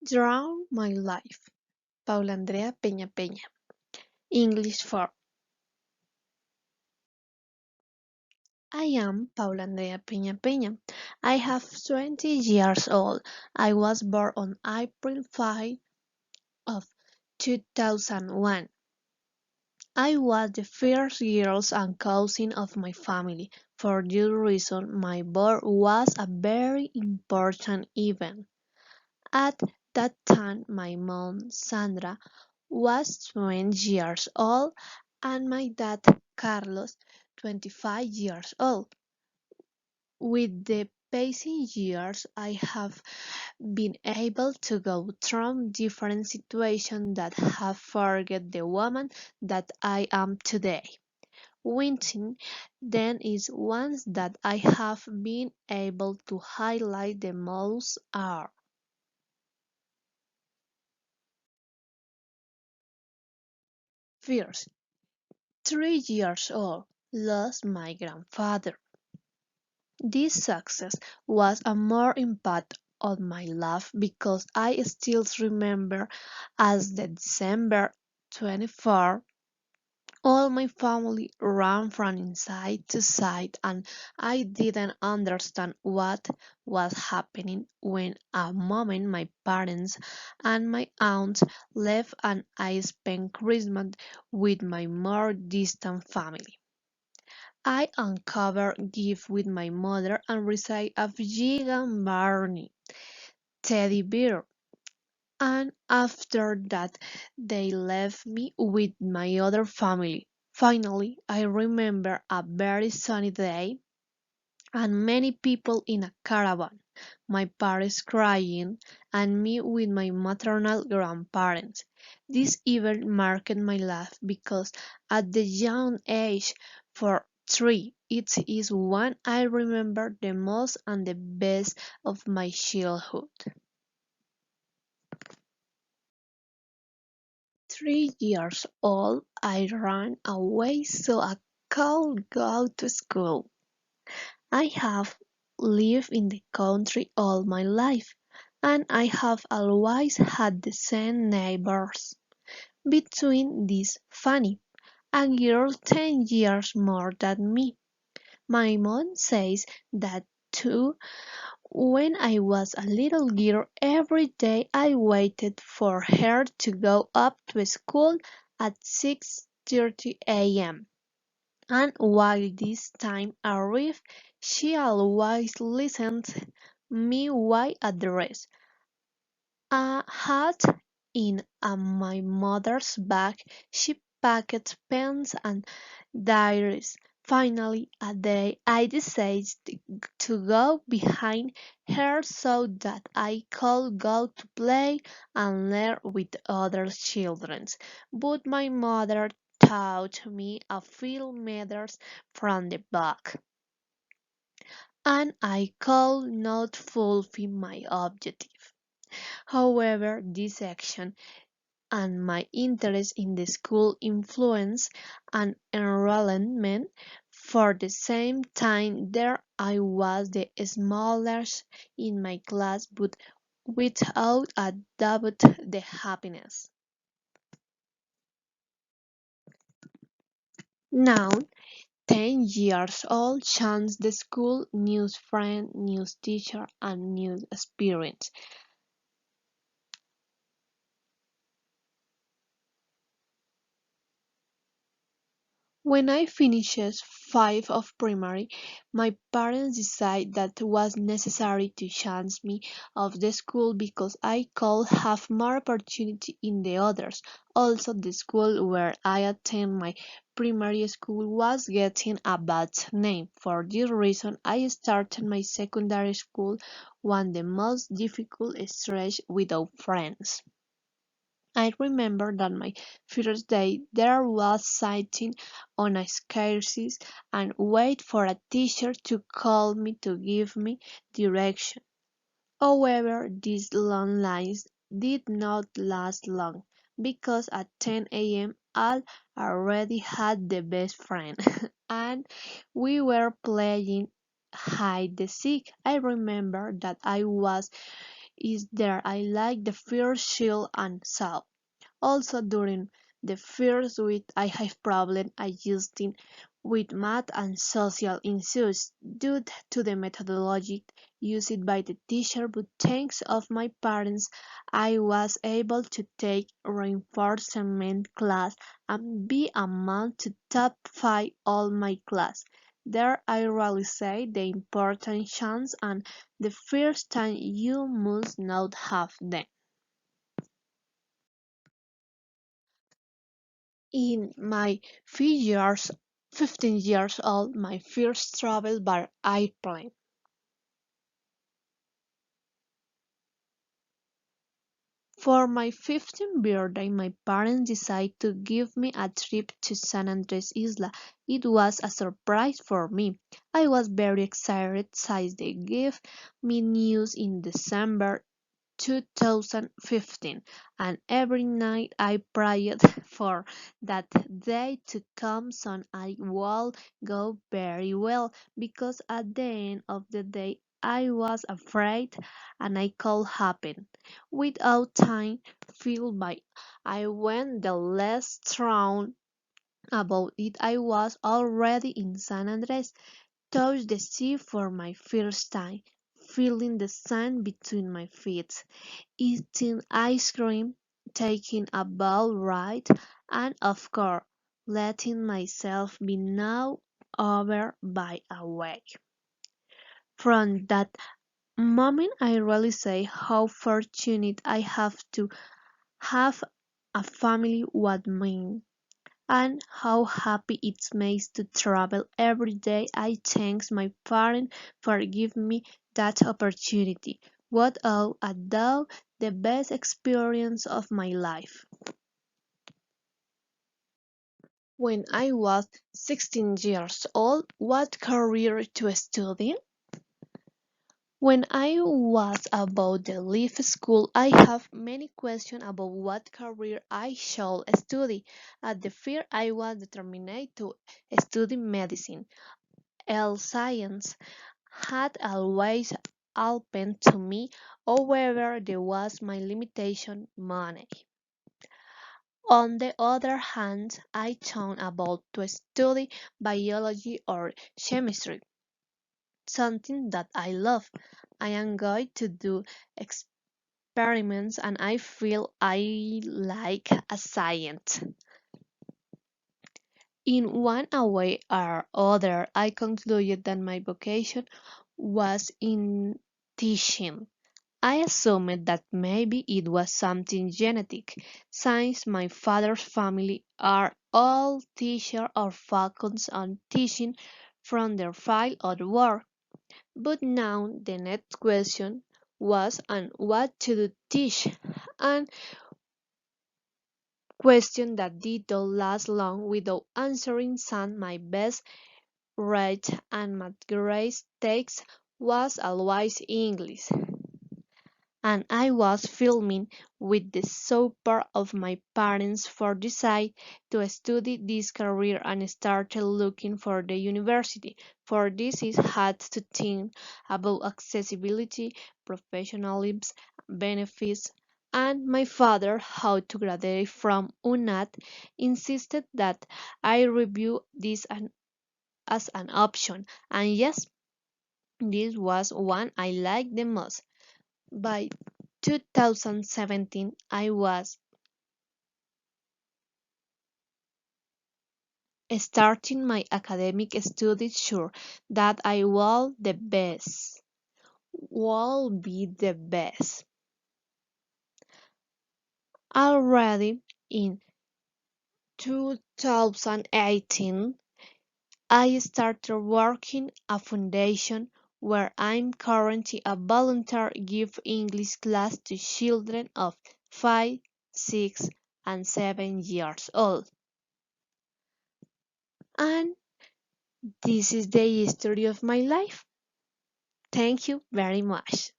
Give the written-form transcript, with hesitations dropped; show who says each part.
Speaker 1: Drown My Life, Paula Andrea Peña Peña. English for I am Paula Andrea Peña Peña. I have 20 years old. I was born on April 5 of 2001. I was the first girl and cousin of my family. For this reason, my birth was a very important event. At that time, my mom, Sandra, was 20 years old and my dad, Carlos, 25 years old. With the passing years, I have been able to go through different situations that have forged the woman that I am today. Winning then is ones that I have been able to highlight the most are first, 3 years old, lost my grandfather. This success was a more impact on my life because I still remember as the December 24th, all my family ran from inside to side and I didn't understand what was happening when a moment my parents and my aunt left and I spent Christmas with my more distant family. I uncovered gift with my mother and received a gigant Barney teddy bear. And after that, they left me with my other family. Finally, I remember a very sunny day and many people in a caravan, my parents crying, and me with my maternal grandparents. This event marked my life because at the young age for 3, it is one I remember the most and the best of my childhood. 3 years old, I ran away so I could go to school. I have lived in the country all my life, and I have always had the same neighbors. Between this Fanny, a girl 10 years more than me. My mom says that too. When I was a little girl, every day I waited for her to go up to school at 6:30 a.m. And while this time arrived, she always listened me while at the rest. A hat in my mother's bag, she packed pens and diaries. Finally, a day I decided to go behind her so that I could go to play and learn with other children. But my mother taught me a few meters from the back, and I could not fulfill my objective. However, this action and my interest in the school influenced an enrollment. For the same time there I was the smallest in my class but without a doubt the happiness. Now 10 years old, chance the school, new friend, new teacher and new experience. When I finished 5 of primary, my parents decided that it was necessary to change me of the school because I could have more opportunity in the others. Also, the school where I attend my primary school was getting a bad name. For this reason, I started my secondary school, one the most difficult stretch without friends. I remember that my first day there was sitting on a staircase and wait for a teacher to call me to give me direction. However, these long lines did not last long because at 10 a.m. I already had the best friend and we were playing hide the seek. I remember that I was is there I like the first chill and soft. Also during the first week I have problem adjusting with math and social issues due to the methodology used by the teacher, but thanks of my parents I was able to take reinforcement class and be among the top 5 all my class. There I really say the important chance and the first time you must not have them. In my few years, 15 years old, my first travel by airplane. For my 15th birthday, my parents decided to give me a trip to San Andres Isla. It was a surprise for me. I was very excited since they gave me news in December 2015, and every night I prayed for that day to come so I would go very well, because at the end of the day I was afraid and I could happen. Without time filled by I went the last round about it. I was already in San Andres, touched the sea for my first time, feeling the sand between my feet, eating ice cream, taking a boat ride, and of course, letting myself be knocked over by a wave. From that moment, I really say how fortunate I have to have a family with me, and how happy it makes to travel every day. I thank my parents for giving me that opportunity. What a though the best experience of my life. When I was 16 years old, what career to study? When I was about to leave school, I have many questions about what career I should study. At the first, I was determined to study medicine. Health science had always opened to me, however, there was my limitation money. On the other hand, I thought about to study biology or chemistry, something that I love. I am going to do experiments and I feel I like a science. In one way or other, I concluded that my vocation was in teaching. I assumed that maybe it was something genetic, since my father's family are all teachers or focused on teaching from their field of work. But now the next question was on what to teach, and question that did not last long without answering. Some my best read and my greatest text was always English, and I was filming with the support of my parents for decide to study this career and started looking for the university. For this is had to think about accessibility, professionalism, benefits, and my father, how to graduate from UNAT, insisted that I review this as an option, and yes, this was one I liked the most. By 2017, I was starting my academic studies, sure that I will be the best. Already in 2018, I started working a foundation where I'm currently a volunteer give English class to children of 5, 6, and 7 years old. And this is the history of my life. Thank you very much.